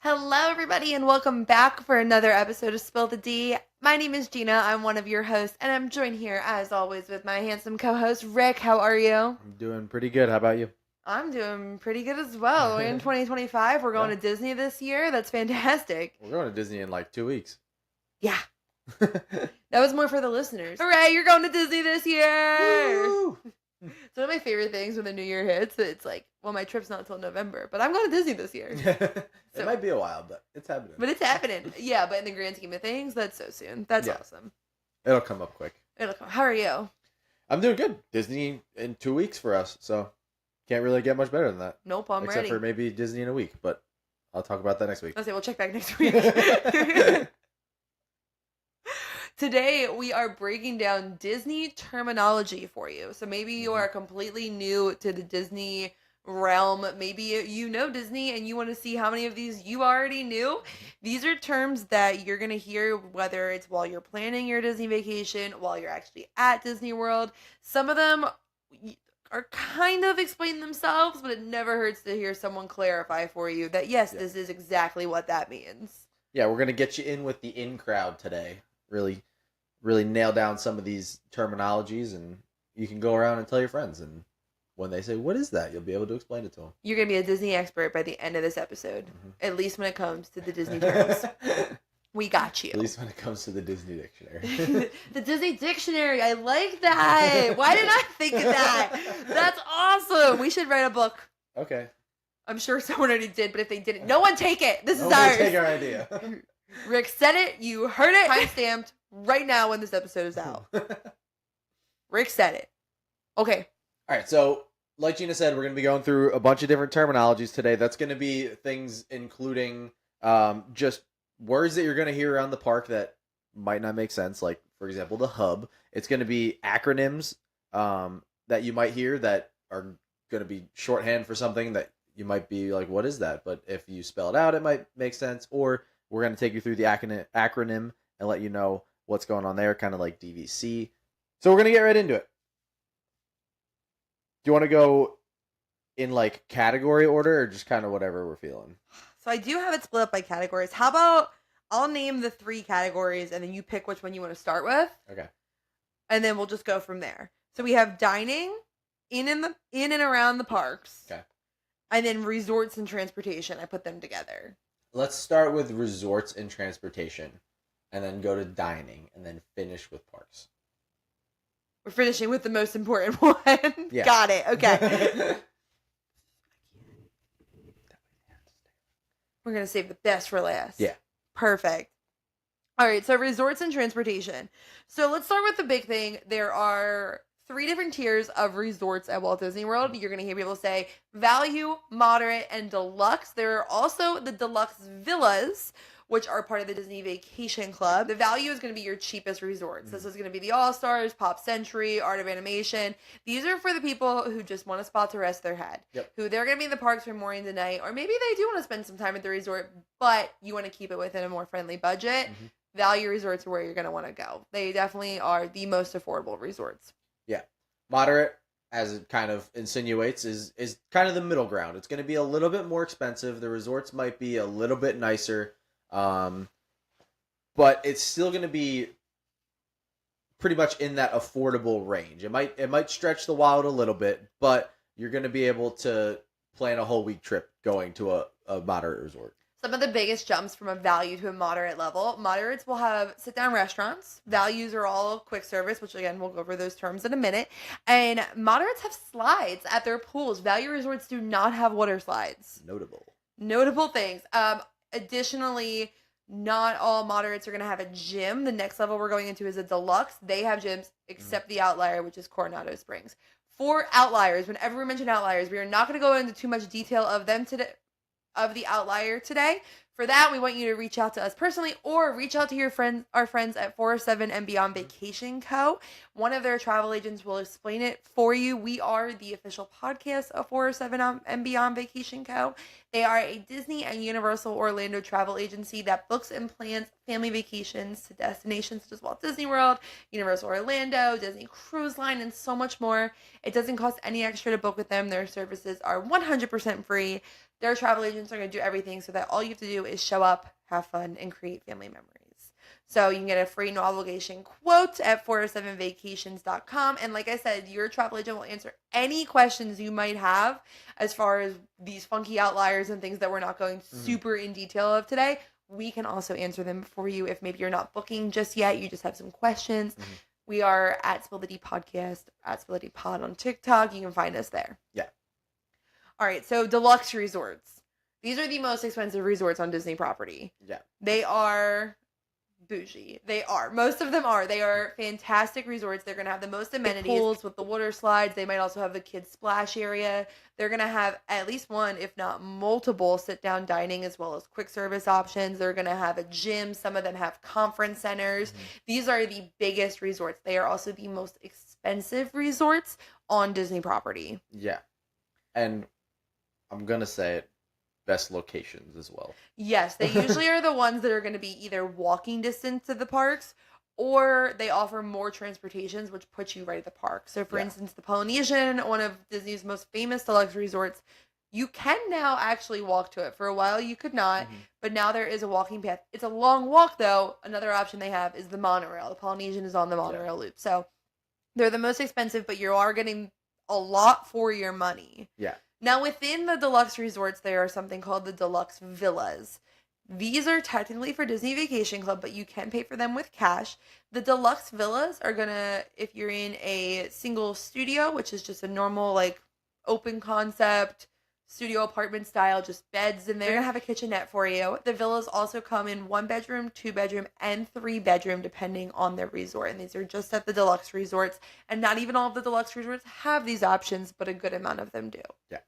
Hello, everybody, and welcome back for another episode of Spill the D. My name is Gina. I'm one of your hosts, and I'm joined here, as always, with my handsome co-host, Rick. How are you? I'm doing pretty good. How about you? I'm doing pretty good as well. We're in 2025. We're going Yeah. to Disney this year. That's fantastic. We're going to Disney in like 2 weeks. Yeah. That was more for the listeners. Hooray, you're going to Disney this year! Woo! It's one of my favorite things when the new year hits. It's like, well, my trip's not until November, but I'm going to Disney this year. It might be a while, but it's happening. But it's happening. Yeah, but in the grand scheme of things, that's so soon. That's awesome. It'll come up quick. It'll come. How are you? I'm doing good. Disney in 2 weeks for us, so can't really get much better than that. Nope, I'm Except ready. for maybe Disney in a week, but I'll talk about that next week. I'll say we'll check back next week. Today, we are breaking down Disney terminology for you. So maybe you are completely new to the Disney realm. Maybe you know Disney and you want to see how many of these you already knew. These are terms that you're going to hear whether it's while you're planning your Disney vacation, while you're actually at Disney World. Some of them are kind of explaining themselves, but it never hurts to hear someone clarify for you that, yes, this is exactly what that means. Yeah, we're going to get you in with the in crowd today. Really nail down some of these terminologies, and you can go around and tell your friends, and when they say, what is that? You'll be able to explain it to them. You're going to be a Disney expert by the end of this episode, at least when it comes to the Disney terms. We got you. At least when it comes to the Disney dictionary. The Disney dictionary. I like that. Why didn't I think of that? That's awesome. We should write a book. Okay. I'm sure someone already did, but if they didn't, no one take it. This is No one ours. take our idea. Rick said it. You heard it. Time-stamped right now when this episode is out. Rick said it. Okay. All right. So, like Gina said, we're going to be going through a bunch of different terminologies today. That's going to be things including just words that you're going to hear around the park that might not make sense. Like, for example, the hub. It's going to be acronyms that you might hear that are going to be shorthand for something that you might be like, what is that? But if you spell it out, it might make sense. Or we're going to take you through the acronym and let you know what's going on there, kind of like DVC. So we're going to get right into it. Do you want to go in like category order or just kind of whatever we're feeling? So I do have it split up by categories. How about I'll name the 3 categories and then you pick which one you want to start with. Okay. And then we'll just go from there. So we have dining in and around the parks. Okay. And then resorts and transportation. I put them together. Let's start with resorts and transportation, and then go to dining, and then finish with parks. We're finishing with the most important one. Yeah. Got it. Okay. We're going to save the best for last. Yeah. Perfect. All right. So resorts and transportation. So let's start with the big thing. There are 3 different tiers of resorts at Walt Disney World. You're going to hear people say value, moderate, and deluxe. There are also the deluxe villas, which are part of the Disney Vacation Club. The value is going to be your cheapest resorts. This is going to be the All-Stars, Pop Century, Art of Animation. These are for the people who just want a spot to rest their head. Yep. Who they're going to be in the parks from morning to night, or maybe they do want to spend some time at the resort, but you want to keep it within a more friendly budget. Value resorts are where you're going to want to go. They definitely are the most affordable resorts. Yeah. Moderate, as it kind of insinuates, is kind of the middle ground. It's going to be a little bit more expensive. The resorts might be a little bit nicer. But it's still going to be pretty much in that affordable range. It might stretch the wild a little bit, but you're going to be able to plan a whole week trip going to a moderate resort. Some of the biggest jumps from a value to a moderate level. Moderates will have sit-down restaurants. Values are all quick service, which again, we'll go over those terms in a minute. And moderates have slides at their pools. Value resorts do not have water slides. Notable things. Additionally, not all moderates are going to have a gym. The next level we're going into is a deluxe. They have gyms, except the outlier, which is Coronado Springs. For outliers, whenever we mention outliers, we are not going to go into too much detail of them today, of the outlier today. For that, we want you to reach out to us personally or reach out to our friends at 407 and Beyond Vacation Co. One of their travel agents will explain it for you. We are the official podcast of 407 and Beyond Vacation Co. They are a Disney and Universal Orlando travel agency that books and plans family vacations to destinations such as Walt Disney World, Universal Orlando, Disney Cruise Line, and so much more. It doesn't cost any extra to book with them. Their services are 100% free. Their travel agents are going to do everything so that all you have to do is show up, have fun, and create family memories. So you can get a free no obligation quote at 407vacations.com. And like I said, your travel agent will answer any questions you might have as far as these funky outliers and things that we're not going super in detail of today. We can also answer them for you if maybe you're not booking just yet. You just have some questions. We are at Spility Podcast, at Spility Pod on TikTok. You can find us there. Yeah. All right. So deluxe resorts. These are the most expensive resorts on Disney property. Yeah. They are bougie. They are. Most of them are. They are fantastic resorts. They're going to have the most amenities. Pools with the water slides. They might also have the kids splash area. They're going to have at least one, if not multiple, sit-down dining as well as quick service options. They're going to have a gym. Some of them have conference centers. These are the biggest resorts. They are also the most expensive resorts on Disney property. Yeah. And I'm going to say it, best locations as well. Yes, they usually are the ones that are going to be either walking distance to the parks or they offer more transportations, which puts you right at the park. So, for instance, the Polynesian, one of Disney's most famous deluxe resorts, you can now actually walk to it. For a while, you could not, but now there is a walking path. It's a long walk, though. Another option they have is the monorail. The Polynesian is on the monorail loop. So, they're the most expensive, but you are getting a lot for your money. Yeah. Now, within the deluxe resorts, there are something called the deluxe villas. These are technically for Disney Vacation Club, but you can pay for them with cash. The deluxe villas are going to, if you're in a single studio, which is just a normal, like, open concept, studio apartment style, just beds in there, they're going to have a kitchenette for you. The villas also come in 1 bedroom, 2 bedroom, and 3 bedroom, depending on the resort. And these are just at the deluxe resorts. And not even all of the deluxe resorts have these options, but a good amount of them do. Yeah.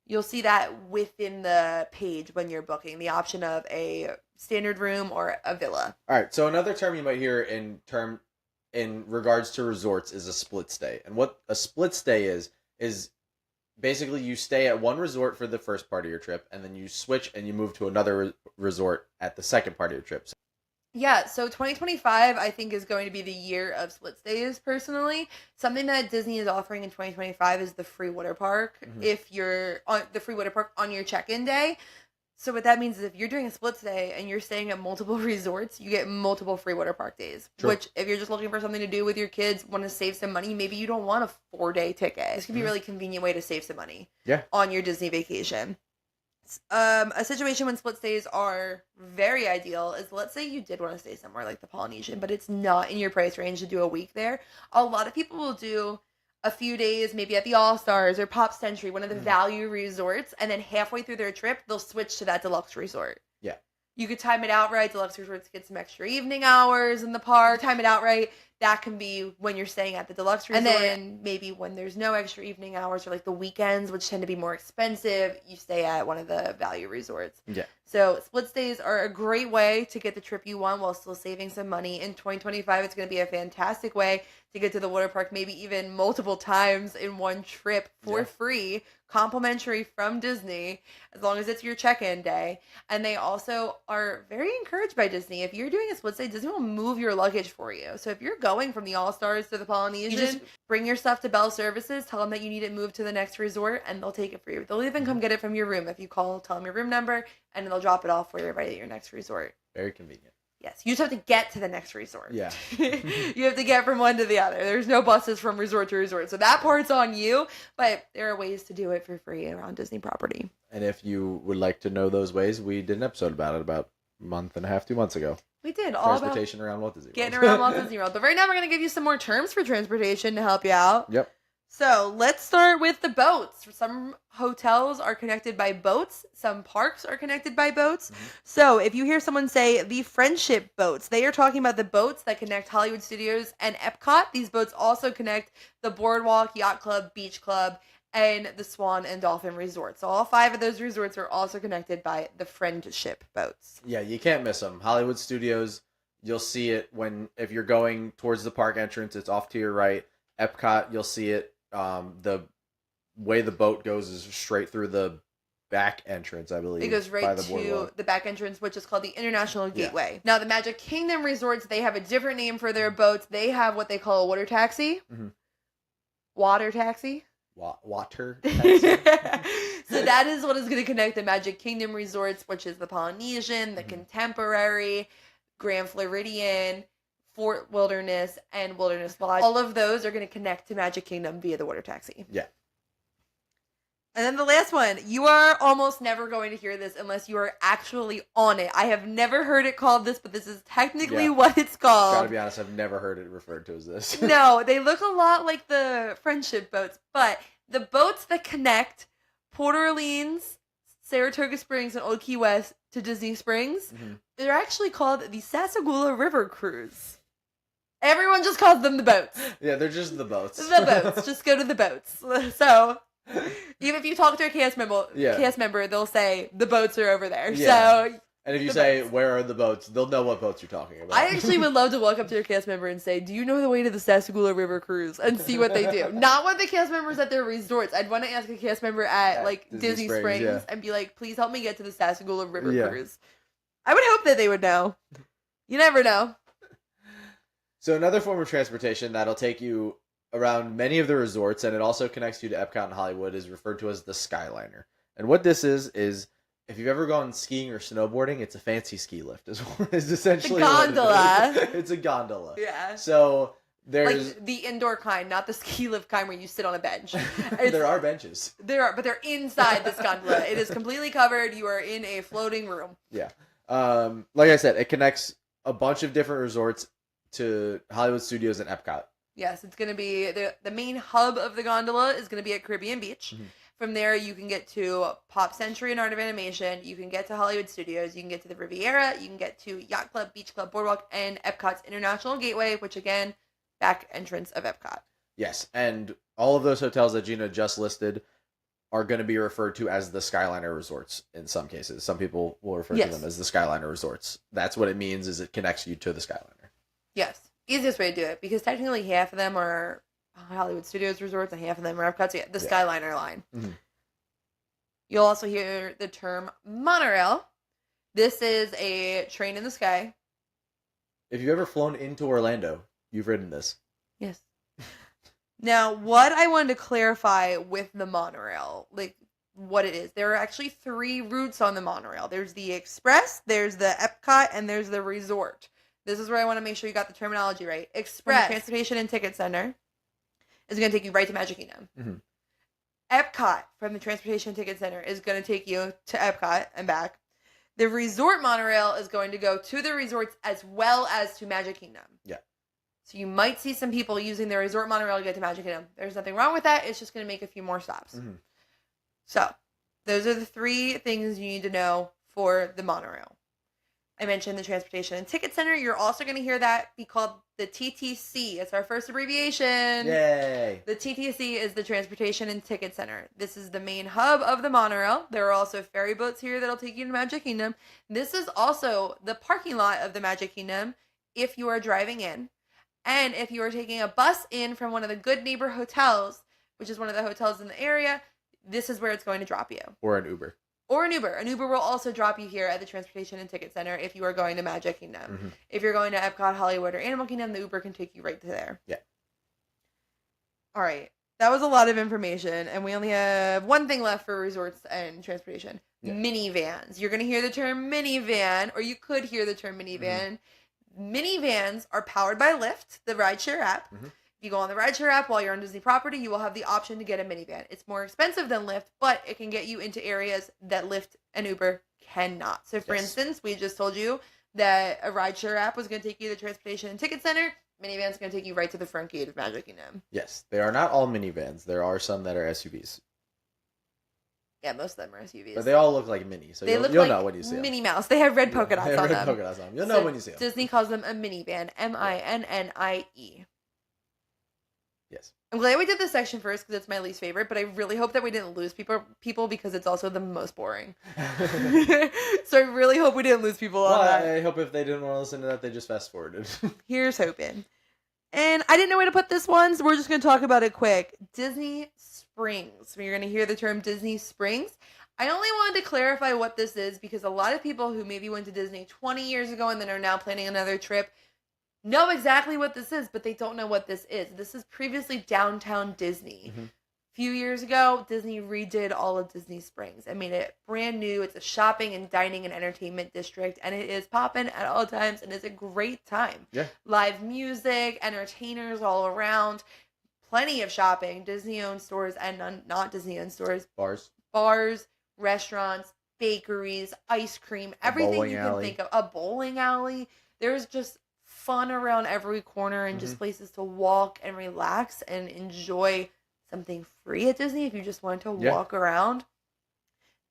You'll see that within the page when you're booking, the option of a standard room or a villa. All right. So another term you might hear in regards to resorts is a split stay. And what a split stay is basically you stay at one resort for the first part of your trip, and then you switch and you move to another resort at the second part of your trip. Yeah, so 2025, I think, is going to be the year of split stays, personally. Something that Disney is offering in 2025 is the free water park, if you're on the free water park on your check-in day. So what that means is if you're doing a split stay and you're staying at multiple resorts, you get multiple free water park days. True. Which, if you're just looking for something to do with your kids, want to save some money, maybe you don't want a 4-day ticket. This could be a really convenient way to save some money on your Disney vacation. A situation when split stays are very ideal is, let's say you did want to stay somewhere like the Polynesian, but it's not in your price range to do a week there. A lot of people will do a few days maybe at the All-Stars or Pop Century, one of the value resorts, and then halfway through their trip, they'll switch to that deluxe resort. Yeah. You could time it out right. Deluxe resorts get some extra evening hours in the park. Time it out right. That can be when you're staying at the deluxe resort. And then maybe when there's no extra evening hours or like the weekends, which tend to be more expensive, you stay at one of the value resorts. Yeah. So split stays are a great way to get the trip you want while still saving some money. In 2025, it's going to be a fantastic way to get to the water park, maybe even multiple times in one trip for free, complimentary from Disney, as long as it's your check-in day. And they also are very encouraged by Disney. If you're doing a split stay, Disney will move your luggage for you. So if you're going from the All-Stars to the Polynesian, you just bring your stuff to Bell Services, tell them that you need it moved to the next resort, and they'll take it for you. They'll even come get it from your room if you call, tell them your room number, and they'll drop it off for you right at your next resort. Very convenient. Yes, you just have to get to the next resort. Yeah. You have to get from one to the other. There's no buses from resort to resort. So that part's on you, but there are ways to do it for free around Disney property. And if you would like to know those ways, we did an episode about it about a month and a half, 2 months ago. We did. All transportation around Walt Disney World. Getting around Walt Disney World. But right now we're going to give you some more terms for transportation to help you out. Yep. So let's start with the boats. Some hotels are connected by boats. Some parks are connected by boats. So if you hear someone say the Friendship boats, they are talking about the boats that connect Hollywood Studios and Epcot. These boats also connect the Boardwalk, Yacht Club, Beach Club, and the Swan and Dolphin Resort. So all 5 of those resorts are also connected by the Friendship boats. Yeah, you can't miss them. Hollywood Studios, you'll see it if you're going towards the park entrance, it's off to your right. Epcot, you'll see it. The way the boat goes is straight through the back entrance, I believe. It goes right to the back entrance, which is called the International Gateway. Yeah. Now, the Magic Kingdom resorts, they have a different name for their boats. They have what they call a water taxi. Water taxi. Water taxi. So that is what is going to connect the Magic Kingdom resorts, which is the Polynesian, the Contemporary, Grand Floridian, Fort Wilderness, and Wilderness Lodge. All of those are going to connect to Magic Kingdom via the water taxi. Yeah. And then the last one, you are almost never going to hear this unless you are actually on it. I have never heard it called this, but this is technically what it's called. Gotta be honest, I've never heard it referred to as this. No, they look a lot like the friendship boats, but the boats that connect Port Orleans, Saratoga Springs, and Old Key West to Disney Springs, they're actually called the Sassagoula River Cruise. Everyone just calls them the boats. Yeah, they're just the boats. The boats. Just go to the boats. So even if you talk to a cast member, they'll say the boats are over there. Yeah. So, and if you say where are the boats, they'll know what boats you're talking about. I actually would love to walk up to a cast member and say, "Do you know the way to the Sassagoula River Cruise?" and see what they do. Not what the cast members at their resorts. I'd want to ask a cast member at like Disney Springs and be like, "Please help me get to the Sassagoula River Cruise." I would hope that they would know. You never know. So another form of transportation that'll take you around many of the resorts, and it also connects you to Epcot and Hollywood, is referred to as the Skyliner. And what this is if you've ever gone skiing or snowboarding, it's a fancy ski lift. Is essentially a gondola. It's a gondola. Yeah. So there's like the indoor kind, not the ski lift kind where you sit on a bench. There are benches. There are, but they're inside this gondola. It is completely covered. You are in a floating room. Yeah. Like I said, it connects a bunch of different resorts to Hollywood Studios and Epcot. Yes, it's going to be the main hub of the gondola is going to be at Caribbean Beach. From there, you can get to Pop Century and Art of Animation. You can get to Hollywood Studios. You can get to the Riviera. You can get to Yacht Club, Beach Club, Boardwalk, and Epcot's International Gateway, which again, back entrance of Epcot. Yes, and all of those hotels that Gina just listed are going to be referred to as the Skyliner Resorts in some cases. Some people will refer to them as the Skyliner Resorts. That's what it means, is it connects you to the Skyliner. Yes. Easiest way to do it, because technically half of them are Hollywood Studios resorts and half of them are Epcot. So the Skyliner line. You'll also hear the term monorail. This is a train in the sky. If you've ever flown into Orlando, you've ridden this. Yes. Now, what I wanted to clarify with the monorail, like what it is, there are actually 3 routes on the monorail. There's the Express, there's the Epcot, and there's the Resort. This is where I want to make sure you got the terminology right. Express, Transportation and Ticket Center, is going to take you right to Magic Kingdom. Epcot, from the Transportation and Ticket Center, is going to take you to Epcot and back. The Resort monorail is going to go to the resorts as well as to Magic Kingdom. Yeah. So you might see some people using the Resort monorail to get to Magic Kingdom. There's nothing wrong with that. It's just going to make a few more stops. So, those are the 3 things you need to know for the monorail. I mentioned the Transportation and Ticket Center. You're also going to hear that be called the TTC. It's our first abbreviation. Yay! The TTC is the Transportation and Ticket Center. This is the main hub of the monorail. There are also ferry boats here that'll take you to Magic Kingdom. This is also the parking lot of the Magic Kingdom if you are driving in. And if you are taking a bus in from one of the Good Neighbor hotels, which is one of the hotels in the area, this is where it's going to drop you. Or an Uber. Or an Uber. An Uber will also drop you here at the Transportation and Ticket Center if you are going to Magic Kingdom. If you're going to Epcot, Hollywood, or Animal Kingdom, the Uber can take you right to there. Yeah. All right. That was a lot of information, and we only have one thing left for resorts and transportation. Minivans. You're going to hear the term minivan, or you could hear the term minivan. Minivans are powered by Lyft, the rideshare app. If you go on the rideshare app while you're on Disney property, you will have the option to get a minivan. It's more expensive than Lyft, but it can get you into areas that Lyft and Uber cannot. So, for instance, we just told you that a rideshare app was going to take you to the Transportation and Ticket Center. Minivan's going to take you right to the front gate of Magic Kingdom. Yes, they are not all minivans. There are some that are SUVs. Yeah, most of them are SUVs. But they all look like mini, so you'll know when you see them. Minnie Mouse. They have red polka dots on them. Polka dots on them. You'll know when you see them. Disney calls them a minivan. MINNIE. Yes. I'm glad we did this section first because it's my least favorite, but I really hope that we didn't lose people because it's also the most boring. So I really hope we didn't lose people on that. I hope if they didn't want to listen to that, they just fast forwarded. Here's hoping. And I didn't know where to put this one, so we're just going to talk about it quick. Disney Springs. You're going to hear the term Disney Springs. I only wanted to clarify what this is because a lot of people who maybe went to Disney 20 years ago and then are now planning another trip know exactly what this is, but they don't know what this is. This is previously Downtown Disney. A few years ago, Disney redid all of Disney Springs and made it brand new. It's a shopping and dining and entertainment district, and it is popping at all times, and it's a great time. Yeah. Live music, entertainers all around, plenty of shopping, Disney-owned stores and not Disney-owned stores. Bars, restaurants, bakeries, ice cream, everything you can think of. A bowling alley. There's just fun around every corner and just places to walk and relax and enjoy something free at Disney if you just want to walk around.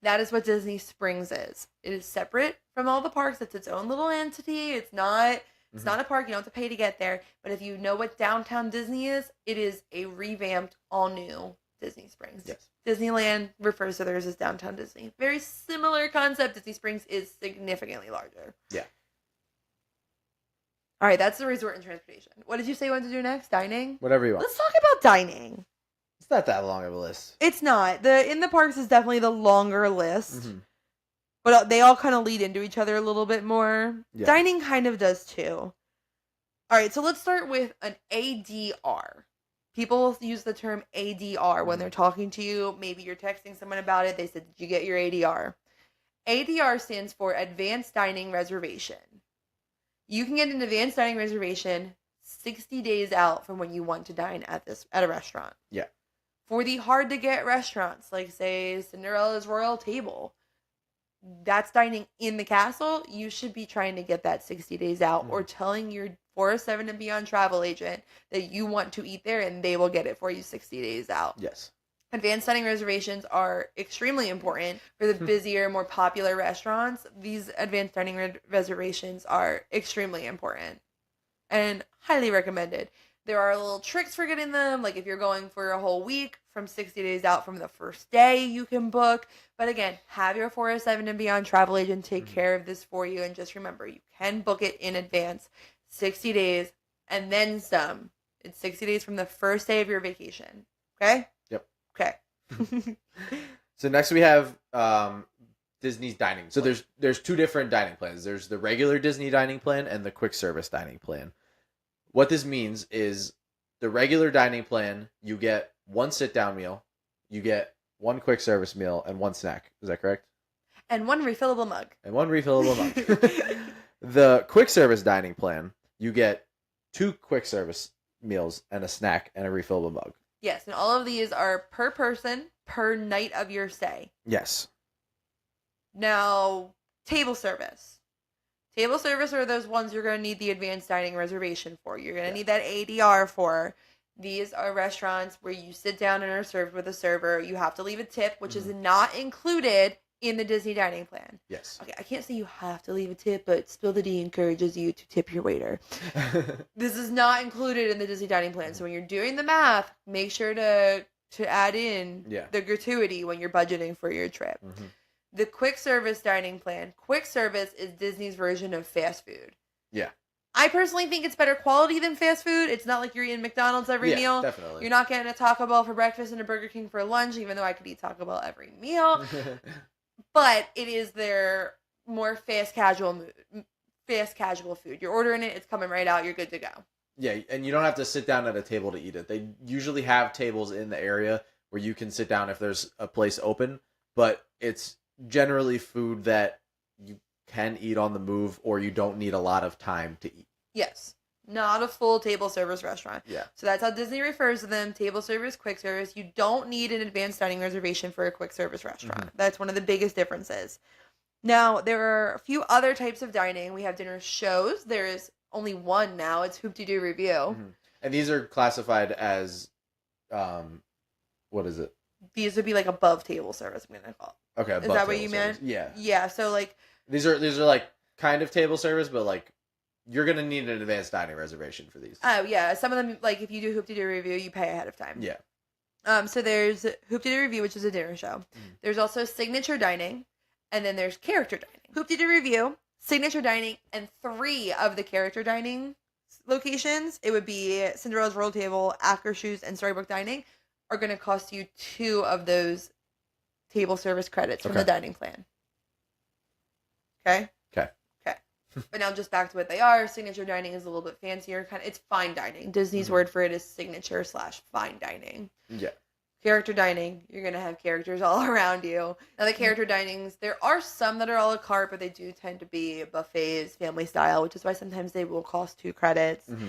That is what Disney Springs is. It is separate from all the parks. It's its own little entity. It's not a park. You don't have to pay to get there. But if you know what downtown Disney is, it is a revamped, all new Disney Springs. Yes. Disneyland refers to theirs as downtown Disney. Very similar concept. Disney Springs is significantly larger. Yeah. All right, that's the resort and transportation. What did you say you wanted to do next? Dining? Whatever you want. Let's talk about dining. It's not that long of a list. It's not. The in the parks is definitely the longer list. But they all kind of lead into each other a little bit more. Yeah. Dining kind of does too. All right, so let's start with an ADR. People use the term ADR when they're talking to you. Maybe you're texting someone about it. They said, did you get your ADR? ADR stands for Advanced Dining Reservation. You can get an advanced dining reservation 60 days out from when you want to dine at a restaurant. Yeah. For the hard to get restaurants, like say Cinderella's Royal Table, that's dining in the castle, you should be trying to get that 60 days out or telling your 407 and Beyond travel agent that you want to eat there and they will get it for you 60 days out. Yes. Advanced dining reservations are extremely important for the busier, more popular restaurants. These advanced dining reservations are extremely important and highly recommended. There are little tricks for getting them. Like if you're going for a whole week, from 60 days out from the first day, you can book. But again, have your 407 and Beyond travel agent take care of this for you. And just remember, you can book it in advance, 60 days, and then some. It's 60 days from the first day of your vacation. Okay? Yep. Okay. So next we have Disney's dining. So there's two different dining plans. There's the regular Disney dining plan and the quick service dining plan. What this means is the regular dining plan, you get one sit-down meal, you get one quick service meal, and one snack. Is that correct? And one refillable mug. The quick service dining plan, you get two quick service meals and a snack and a refillable mug. Yes, and all of these are per person, per night of your stay. Yes. Now, table service. Table service are those ones you're going to need the advanced dining reservation for. You're going to need that ADR for. These are restaurants where you sit down and are served with a server. You have to leave a tip, which is not included in the Disney dining plan. Yes. Okay, I can't say you have to leave a tip, but Spill the D encourages you to tip your waiter. This is not included in the Disney dining plan. So when you're doing the math, make sure to add in the gratuity when you're budgeting for your trip. The quick service dining plan. Quick service is Disney's version of fast food. Yeah. I personally think it's better quality than fast food. It's not like you're eating McDonald's every meal. Definitely. You're not getting a Taco Bell for breakfast and a Burger King for lunch, even though I could eat Taco Bell every meal. But it is their more fast casual food. You're ordering it, it's coming right out, you're good to go. Yeah, and you don't have to sit down at a table to eat it. They usually have tables in the area where you can sit down if there's a place open, but it's generally food that you can eat on the move or you don't need a lot of time to eat. Yes. Not a full table service restaurant. Yeah. So that's how Disney refers to them. Table service, quick service. You don't need an advanced dining reservation for a quick service restaurant. That's one of the biggest differences. Now, there are a few other types of dining. We have dinner shows. There is only one now. It's Hoop-de-Doo Review. And these are classified as, what is it? These would be like above table service, I'm going to call it. Okay. Is that what you meant? Yeah. Yeah. So like. These are like kind of table service, but like you're going to need an advanced dining reservation for these. Oh, yeah. Some of them, like if you do Hoop-de-Doo Review, you pay ahead of time. Yeah. So there's Hoop-de-Doo Review, which is a dinner show. There's also Signature Dining, and then there's Character Dining. Hoop-de-Doo Review, Signature Dining, and 3 of the Character Dining locations, it would be Cinderella's Royal Table, Akershus, and Storybook Dining, are going to cost you 2 of those table service credits from the dining plan. Okay? Okay. But now just back to what they are. Signature dining is a little bit fancier. It's fine dining. Disney's word for it is signature/fine dining. Yeah. Character dining, you're going to have characters all around you. Now, the character dinings, there are some that are a la carte, but they do tend to be buffets, family style, which is why sometimes they will cost 2 credits. Mm-hmm.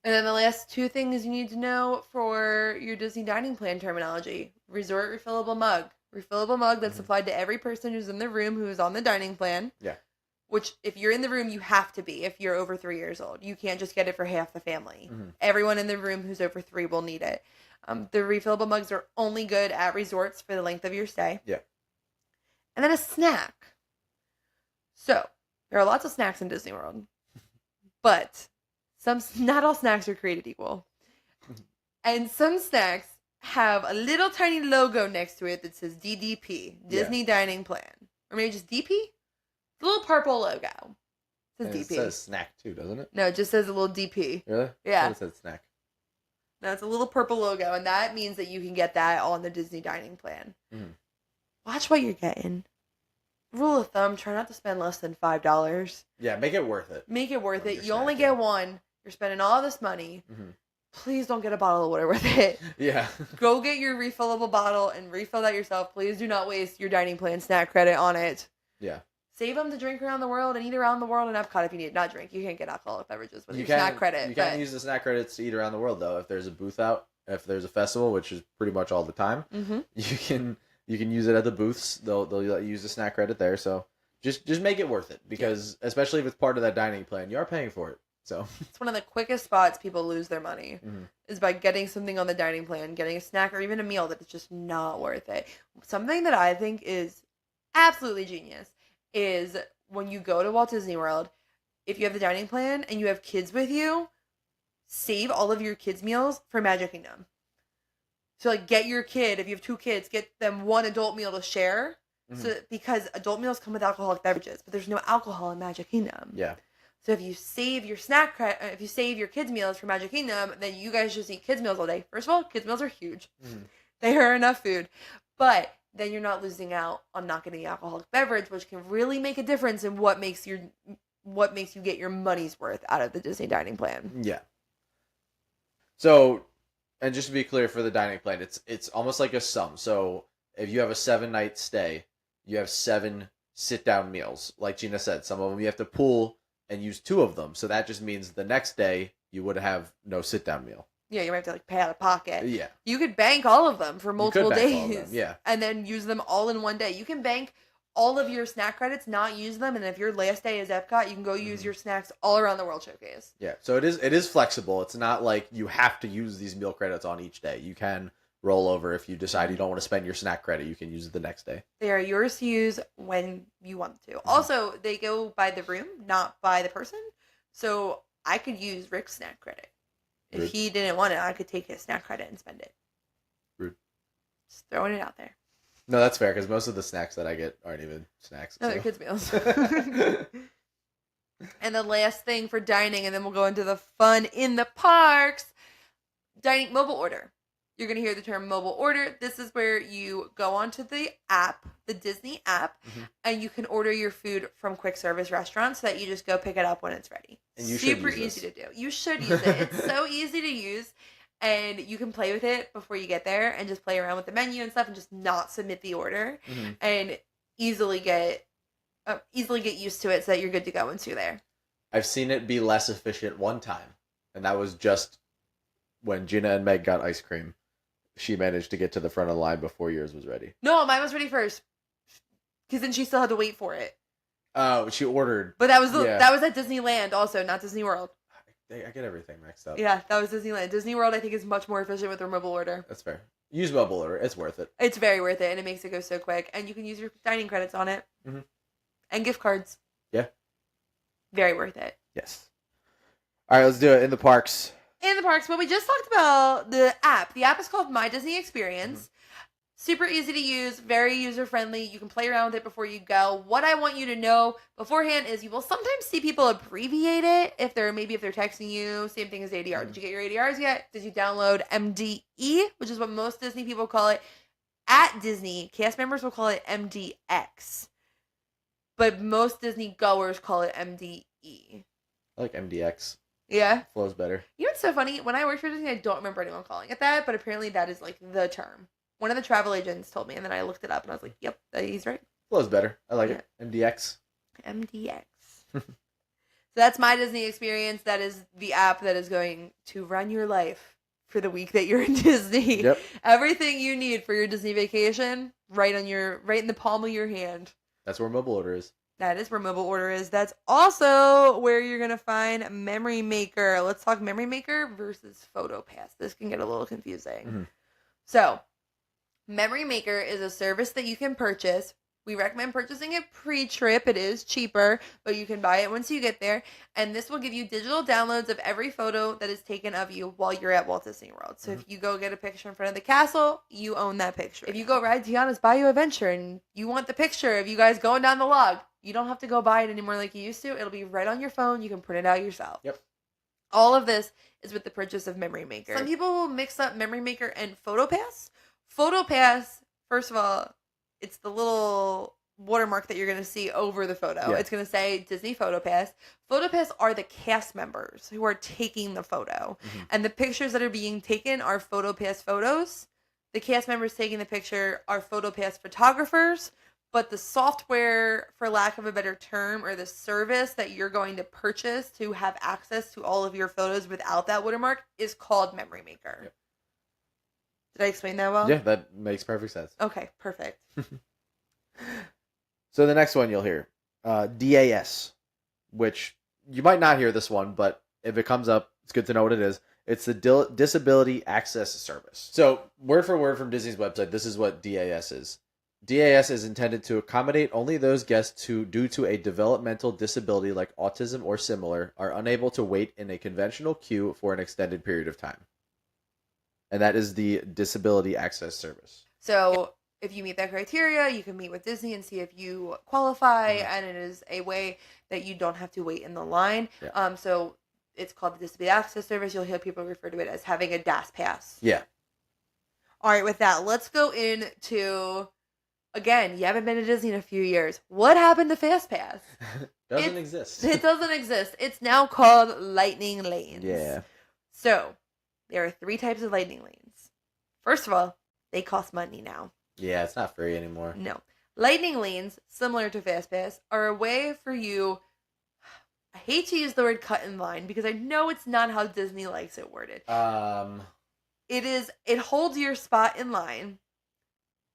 And then the last 2 things you need to know for your Disney dining plan terminology. Resort refillable mug. Refillable mug that's supplied to every person who's in the room who is on the dining plan. Yeah. Which, if you're in the room, you have to be if you're over 3 years old. You can't just get it for half the family. Mm-hmm. Everyone in the room who's over 3 will need it. The refillable mugs are only good at resorts for the length of your stay. Yeah. And then a snack. So, there are lots of snacks in Disney World. But not all snacks are created equal. And some snacks have a little tiny logo next to it that says DDP, Disney Dining Plan. Or maybe just DP? It's a little purple logo. It says And DP. it says snack too, doesn't it? No, it just says a little DP. Really? Yeah. It says snack. No, it's a little purple logo, and that means that you can get that on the Disney Dining Plan. Mm-hmm. Watch what you're getting. Rule of thumb, try not to spend less than $5. Yeah, make it worth it. Make it worth When it. you're You only snacking. get one. You're spending all this money. Mm-hmm. Please don't get a bottle of water with it. Yeah. Go get your refillable bottle and refill that yourself. Please do not waste your dining plan snack credit on it. Yeah. Save them to drink around the world and eat around the world in Epcot if you need. Not drink. You can't get alcoholic beverages with your snack credit. You can't use the snack credits to eat around the world though. If there's a booth out, if there's a festival, which is pretty much all the time, you can use it at the booths. They'll let you use the snack credit there. So just make it worth it because especially if it's part of that dining plan, you are paying for it. So it's one of the quickest spots people lose their money is by getting something on the dining plan, getting a snack or even a meal that is just not worth it. Something that I think is absolutely genius is when you go to Walt Disney World, if you have the dining plan and you have kids with you, save all of your kids' meals for Magic Kingdom. So like get your kid, if you have 2 kids, get them one adult meal to share. So because adult meals come with alcoholic beverages, but there's no alcohol in Magic Kingdom. Yeah. So if you save your snack if you save your kids' meals for Magic Kingdom, then you guys just eat kids' meals all day. First of all, kids' meals are huge. They are enough food. But then you're not losing out on not getting the alcoholic beverage, which can really make a difference in what makes you get your money's worth out of the Disney dining plan. Yeah. So, and just to be clear for the dining plan, it's almost like a sum. So if you have a 7-night stay, you have 7 sit-down meals. Like Gina said, some of them you have to pool and use 2 of them. So that just means the next day you would have no sit-down meal. Yeah, you might have to like pay out of pocket. Yeah. You could bank all of them for multiple days. Yeah. And then use them all in one day. You can bank all of your snack credits, not use them, and if your last day is Epcot, you can go use your snacks all around the World Showcase. Yeah. So it is flexible. It's not like you have to use these meal credits on each day. You can roll over if you decide you don't want to spend your snack credit. You can use it the next day. They are yours to use when you want to. Also, they go by the room, not by the person. So I could use Ric's snack credit. If Rude. he didn't want it, I could take his snack credit and spend it. Rude. Just throwing it out there. No, that's fair because most of the snacks that I get aren't even snacks. No, they're kids' meals. And the last thing for dining, and then we'll go into the fun in the parks. Dining mobile order. You're going to hear the term mobile order. This is where you go onto the app, the Disney app, and you can order your food from quick service restaurants so that you just go pick it up when it's ready. And you Super should use easy to do. You should use it. It's so easy to use, and you can play with it before you get there and just play around with the menu and stuff and just not submit the order and easily get used to it so that you're good to go once you're there. I've seen it be less efficient one time, and that was just when Gina and Meg got ice cream. She managed to get to the front of the line before yours was ready. No, mine was ready first. Because then she still had to wait for it. Oh, she ordered. But that was at Disneyland also, not Disney World. I get everything mixed up. Yeah, that was Disneyland. Disney World, I think, is much more efficient with their mobile order. That's fair. Use mobile order. It's worth it. It's very worth it, and it makes it go so quick. And you can use your dining credits on it. And gift cards. Yeah. Very worth it. Yes. All right, let's do it in the parks. In the parks, well, we just talked about the app. The app is called My Disney Experience. Super easy to use, very user-friendly. You can play around with it before you go. What I want you to know beforehand is you will sometimes see people abbreviate it if they're texting you. Same thing as ADR. Did you get your ADRs yet? Did you download MDE, which is what most Disney people call it? At Disney, cast members will call it MDX. But most Disney goers call it MDE. I like MDX. Yeah? Flows better. You know what's so funny? When I worked for Disney, I don't remember anyone calling it that, but apparently that is like the term. One of the travel agents told me, and then I looked it up, and I was like, yep, he's right. Flow's better. I like it. MDX. MDX. So that's my Disney experience. That is the app that is going to run your life for the week that you're in Disney. Yep. Everything you need for your Disney vacation, right in the palm of your hand. That's where mobile order is. That is where mobile order is. That's also where you're going to find Memory Maker. Let's talk Memory Maker versus PhotoPass. This can get a little confusing. Mm-hmm. So, Memory Maker is a service that you can purchase. We recommend purchasing it pre-trip. It is cheaper, but you can buy it once you get there. And this will give you digital downloads of every photo that is taken of you while you're at Walt Disney World. So if you go get a picture in front of the castle, you own that picture. If you go ride Tiana's Bayou Adventure and you want the picture of you guys going down the log, you don't have to go buy it anymore like you used to. It'll be right on your phone. You can print it out yourself. Yep. All of this is with the purchase of Memory Maker. Some people will mix up Memory Maker and PhotoPass. PhotoPass, first of all, it's the little watermark that you're going to see over the photo. Yeah. It's going to say Disney PhotoPass. PhotoPass are the cast members who are taking the photo. Mm-hmm. And the pictures that are being taken are PhotoPass photos. The cast members taking the picture are PhotoPass photographers. But the software, for lack of a better term, or the service that you're going to purchase to have access to all of your photos without that watermark is called Memory Maker. Yep. Did I explain that well? Yeah, that makes perfect sense. Okay, perfect. So the next one you'll hear, DAS, which you might not hear this one, but if it comes up, it's good to know what it is. It's the Disability Access Service. So word for word from Disney's website, this is what DAS is. DAS is intended to accommodate only those guests who, due to a developmental disability like autism or similar, are unable to wait in a conventional queue for an extended period of time. And that is the Disability Access Service. So if you meet that criteria, you can meet with Disney and see if you qualify, and it is a way that you don't have to wait in the line. Yeah. So it's called the Disability Access Service. You'll hear people refer to it as having a DAS pass. Yeah. All right, with that, let's go into, again, you haven't been to Disney in a few years. What happened to Fast Pass? Doesn't exist. It doesn't exist. It's now called Lightning Lanes. Yeah. So there are 3 types of Lightning Lanes. First of all, they cost money now. Yeah, it's not free anymore. No. Lightning lanes, similar to FastPass, are a way for you. I hate to use the word cut in line because I know it's not how Disney likes it worded. It holds your spot in line.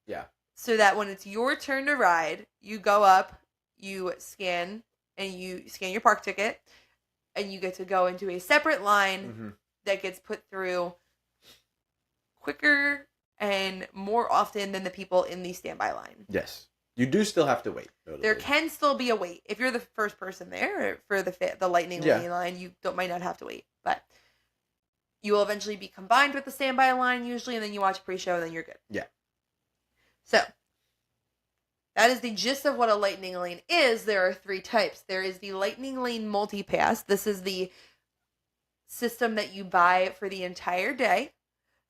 Yeah. So that when it's your turn to ride, you go up, you scan your park ticket, and you get to go into a separate line that gets put through quicker and more often than the people in the standby line. Yes. You do still have to wait. Notably. There can still be a wait. If you're the first person there for the Lightning Lane line, you might not have to wait. But you will eventually be combined with the standby line usually, and then you watch pre-show, and then you're good. Yeah. So, that is the gist of what a Lightning Lane is. There are 3 types. There is the Lightning Lane Multi-Pass. This is the system that you buy for the entire day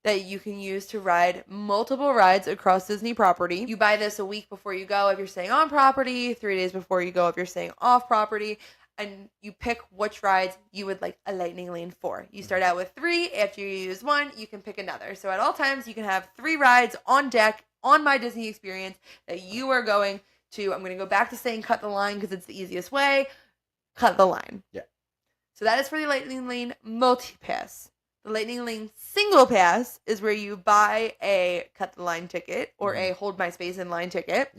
that you can use to ride multiple rides across Disney property. You buy this a week before you go if you're staying on property, 3 days before you go if you're staying off property, and you pick which rides you would like a Lightning Lane for. You start out with 3. After you use 1, you can pick another. So at all times, you can have 3 rides on deck on My Disney Experience that you are going to. I'm going to go back to saying cut the line because it's the easiest way. Cut the line. Yeah. So that is for the Lightning Lane Multi-Pass. The Lightning Lane Single Pass is where you buy a cut the line ticket or a hold my space in line ticket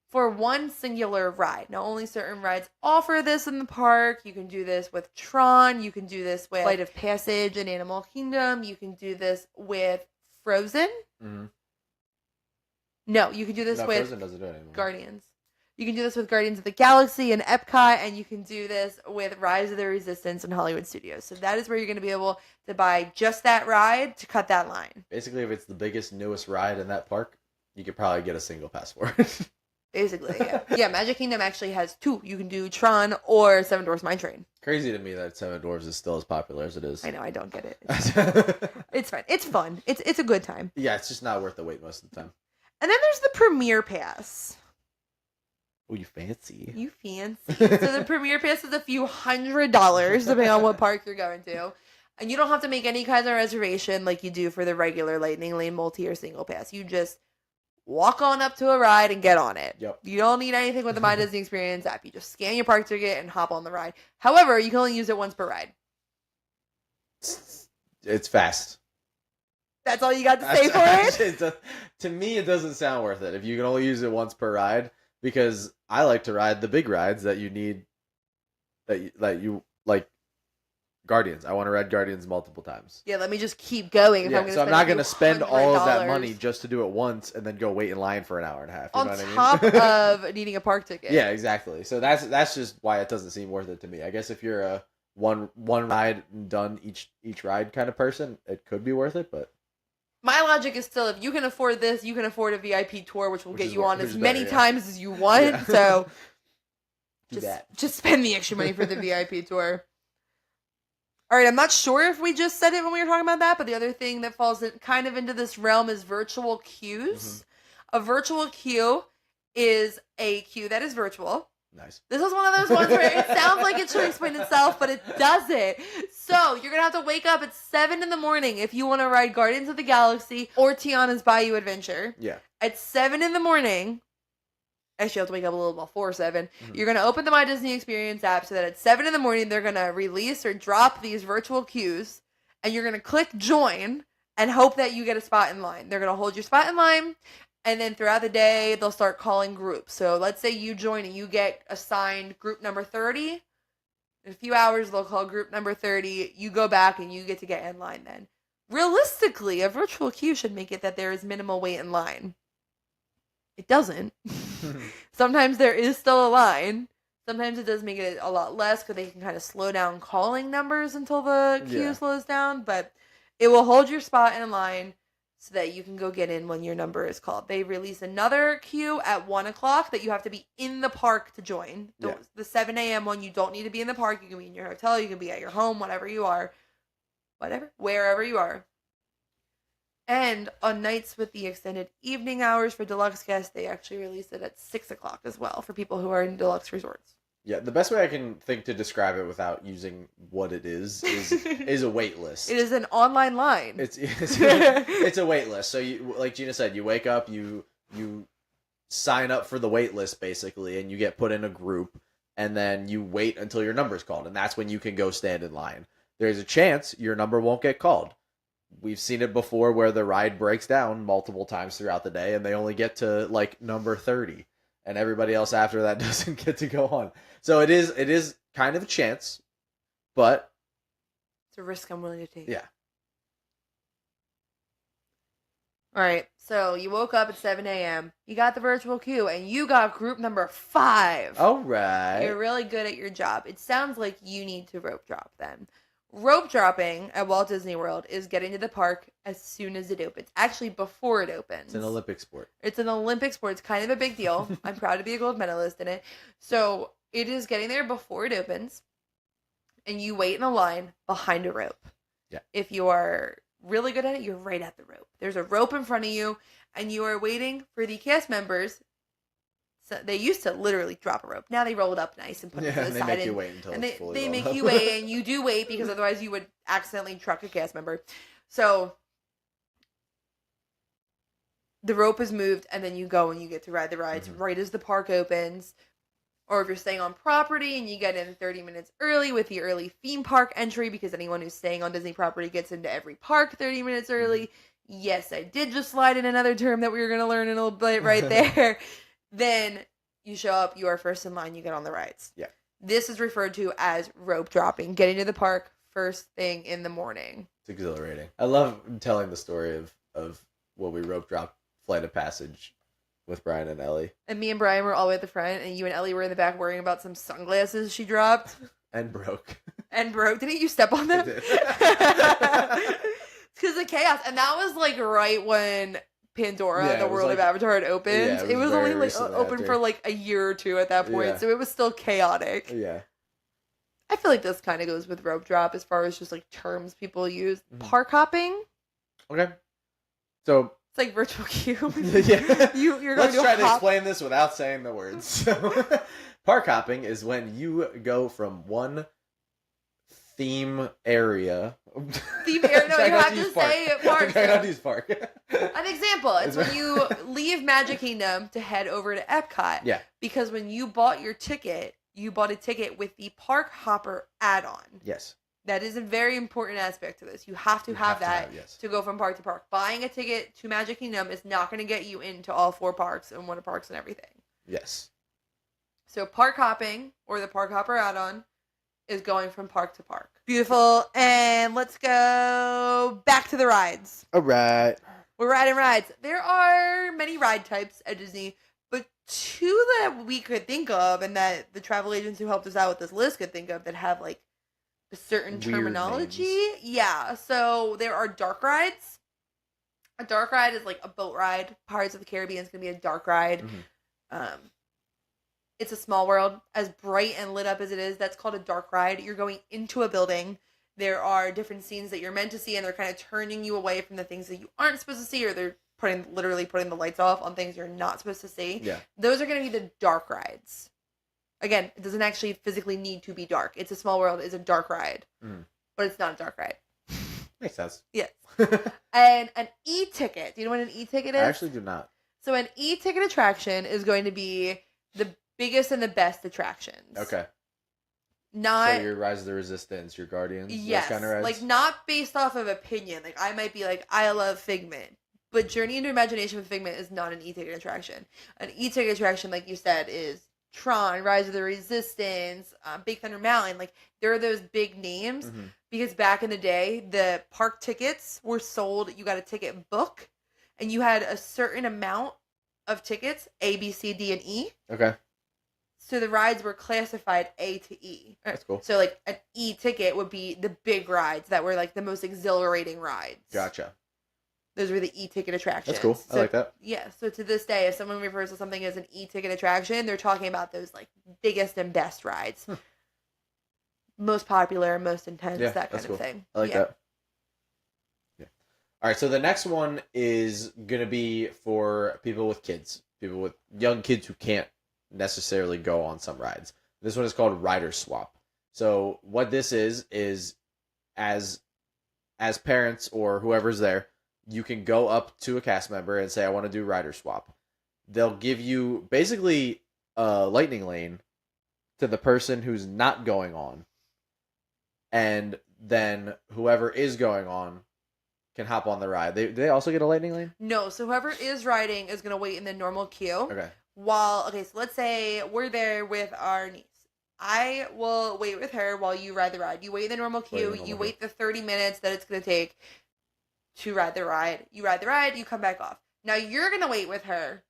for one singular ride. Now, only certain rides offer this in the park. You can do this with Tron. You can do this with Flight of Passage and Animal Kingdom. You can do this with Frozen. Mm-hmm. No, you can do this with Frozen doesn't do it anymore. Guardians. You can do this with Guardians of the Galaxy and Epcot, and you can do this with Rise of the Resistance and Hollywood Studios. So that is where you're going to be able to buy just that ride to cut that line. Basically, if it's the biggest, newest ride in that park, you could probably get a single pass for it. Basically, yeah. Yeah, Magic Kingdom actually has 2. You can do Tron or Seven Dwarfs Mine Train. Crazy to me that Seven Dwarfs is still as popular as it is. I know, I don't get it. It's fine. It's fun. It's a good time. Yeah, it's just not worth the wait most of the time. And then there's the Premier Pass. Oh, you fancy. You fancy. So the Premier Pass is a few $100s, depending on what park you're going to. And you don't have to make any kind of reservation like you do for the regular Lightning Lane multi or single pass. You just walk on up to a ride and get on it. Yep. You don't need anything with the My Disney Experience app. You just scan your park ticket and hop on the ride. However, you can only use it once per ride. It's fast. That's all you got to say for it? To me, it doesn't sound worth it if you can only use it once per ride, because I like to ride the big rides that you need, that you like. Guardians. I want to ride Guardians multiple times. Yeah, let me just keep going. So I'm not going to spend all of that money just to do it once and then go wait in line for an hour and a half. You know top what I mean? of needing a park ticket. Yeah, exactly. So that's just why it doesn't seem worth it to me. I guess if you're a one ride and done each ride kind of person, it could be worth it. But my logic is still, if you can afford this, you can afford a VIP tour, which will get you on as many better, times as you want. Yeah. So do that. Just spend the extra money for the VIP tour. All right, I'm not sure if we just said it when we were talking about that, but the other thing that falls kind of into this realm is virtual queues. Mm-hmm. A virtual queue is a queue that is virtual. Nice. This is one of those ones where it sounds like it should explain itself, but it doesn't. So you're going to have to wake up at 7 in the morning if you want to ride Guardians of the Galaxy or Tiana's Bayou Adventure. Yeah. At 7 in the morning... Actually, you have to wake up a little before 7. Mm-hmm. You're going to open the My Disney Experience app so that at 7 in the morning, they're going to release or drop these virtual queues. And you're going to click join and hope that you get a spot in line. They're going to hold your spot in line. And then throughout the day, they'll start calling groups. So let's say you join and you get assigned group number 30. In a few hours, they'll call group number 30. You go back and you get to get in line then. Realistically, a virtual queue should make it that there is minimal wait in line. It doesn't. Sometimes there is still a line. Sometimes it does make it a lot less because they can kind of slow down calling numbers until the queue slows down. But it will hold your spot in line so that you can go get in when your number is called. They release another queue at 1 o'clock that you have to be in the park to join. The 7 a.m. one, you don't need to be in the park. You can be in your hotel. You can be at your home, whatever you are. Wherever you are. And on nights with the extended evening hours for deluxe guests, they actually release it at 6 o'clock as well for people who are in deluxe resorts. Yeah, the best way I can think to describe it without using what it is is a wait list. It is an online line. It's a wait list. So you, like Gina said, you wake up, you sign up for the wait list basically, and you get put in a group, and then you wait until your number's called, and that's when you can go stand in line. There's a chance your number won't get called. We've seen it before where the ride breaks down multiple times throughout the day and they only get to like number 30 and everybody else after that doesn't get to go on. So it is kind of a chance, but it's a risk I'm willing to take. Yeah. All right. So you woke up at 7 a.m. You got the virtual queue and you got group number 5. All right. You're really good at your job. It sounds like you need to rope drop then. Rope dropping at Walt Disney World is getting to the park as soon as it opens. Actually, before it opens. It's an Olympic sport. It's an Olympic sport. It's kind of a big deal. I'm proud to be a gold medalist in it. So it is getting there before it opens. And you wait in a line behind a rope. Yeah. If you are really good at it, you're right at the rope. There's a rope in front of you, and you are waiting for the cast members. So they used to literally drop a rope. Now they roll it up nice and put it to the they side. make you wait until it's fully they rolled make up. you wait, and you do wait because otherwise you would accidentally truck a cast member. So the rope is moved, and then you go and you get to ride the rides right as the park opens. Or if you're staying on property and you get in 30 minutes early with the early theme park entry, because anyone who's staying on Disney property gets into every park 30 minutes early. Yes, I did just slide in another term that we were going to learn in a little bit right there. Then you show up, you are first in line, you get on the rides. Yeah. This is referred to as rope dropping, getting to the park first thing in the morning. It's exhilarating. I love telling the story of when we rope dropped Flight of Passage with Brian and Ellie. And me and Brian were all the way at the front, and you and Ellie were in the back worrying about some sunglasses she dropped. And broke. Didn't you step on them? I did. It's because of chaos. And that was like right when Pandora, the World of Avatar, had opened. Yeah, it was only like open after. for like a year or two at that point, Yeah. so it was still chaotic. Yeah. I feel like this kind of goes with rope drop as far as just like terms people use. Park hopping. Okay. So It's like virtual queue. yeah. You're going Let's to try to hop. explain this without saying the words. So, park hopping is when you go from one theme area. Theme area? No, you have to say park. I'm trying not to use park. An example, it's when you leave Magic Kingdom to head over to Epcot. Yeah. Because when you bought your ticket, you bought a ticket with the Park Hopper add-on. Yes. That is a very important aspect to this. You have to have that to go from park to park. Buying a ticket to Magic Kingdom is not going to get you into all 4 parks and water parks and everything. Yes. So park hopping, or the Park Hopper add-on, is going from park to park. Beautiful. And let's go back to the rides. All right. We're riding rides. There are many ride types at Disney, but 2 that we could think of, and that the travel agents who helped us out with this list could think of, that have like a certain Weird terminology. names. Yeah. So there are dark rides. A dark ride is like a boat ride. Pirates of the Caribbean is going to be a dark ride. Mm-hmm. It's a small world, as bright and lit up as it is. That's called a dark ride. You're going into a building. There are different scenes that you're meant to see, and they're kind of turning you away from the things that you aren't supposed to see, or they're literally putting the lights off on things you're not supposed to see. Yeah. Those are going to be the dark rides. Again, it doesn't actually physically need to be dark. It's a small world. It's a dark ride. But it's not a dark ride. Makes sense. Yes. And an e-ticket. Do you know what an e-ticket is? I actually do not. So an e-ticket attraction is going to be the biggest and the best attractions. Okay. Not so your Rise of the Resistance, your Guardians, yes, those kind of rides? like not based off of opinion. Like I might be like, I love Figment, but Journey into Imagination with Figment is not an e-ticket attraction. An e-ticket attraction, like you said, is Tron, Rise of the Resistance, Big Thunder Mountain. Like there are those big names because back in the day, the park tickets were sold. You got a ticket book, and you had a certain amount of tickets, A, B, C, D, and E. Okay. So the rides were classified A to E. That's cool. So like an E ticket would be the big rides that were like the most exhilarating rides. Gotcha. Those were the E-ticket attractions. That's cool. So, I like that. Yeah. So to this day, if someone refers to something as an E-ticket attraction, they're talking about those like biggest and best rides. Most popular, most intense, that kind of thing. I like that. Yeah. All right. So the next one is going to be for people with kids. People with young kids who can't necessarily go on some rides. This one is called Rider Swap. So what this is as parents or whoever's there, you can go up to a cast member and say, I want to do Rider Swap. They'll give you basically a lightning lane to the person who's not going on. And then whoever is going on can hop on the ride. They also get a lightning lane? No, so whoever is riding is going to wait in the normal queue. Okay. So let's say we're there with our niece. I will wait with her while you ride the ride. You wait in the normal queue. You wait the 30 minutes that it's going to take to ride the ride. You ride the ride, you come back off. Now you're going to wait with her,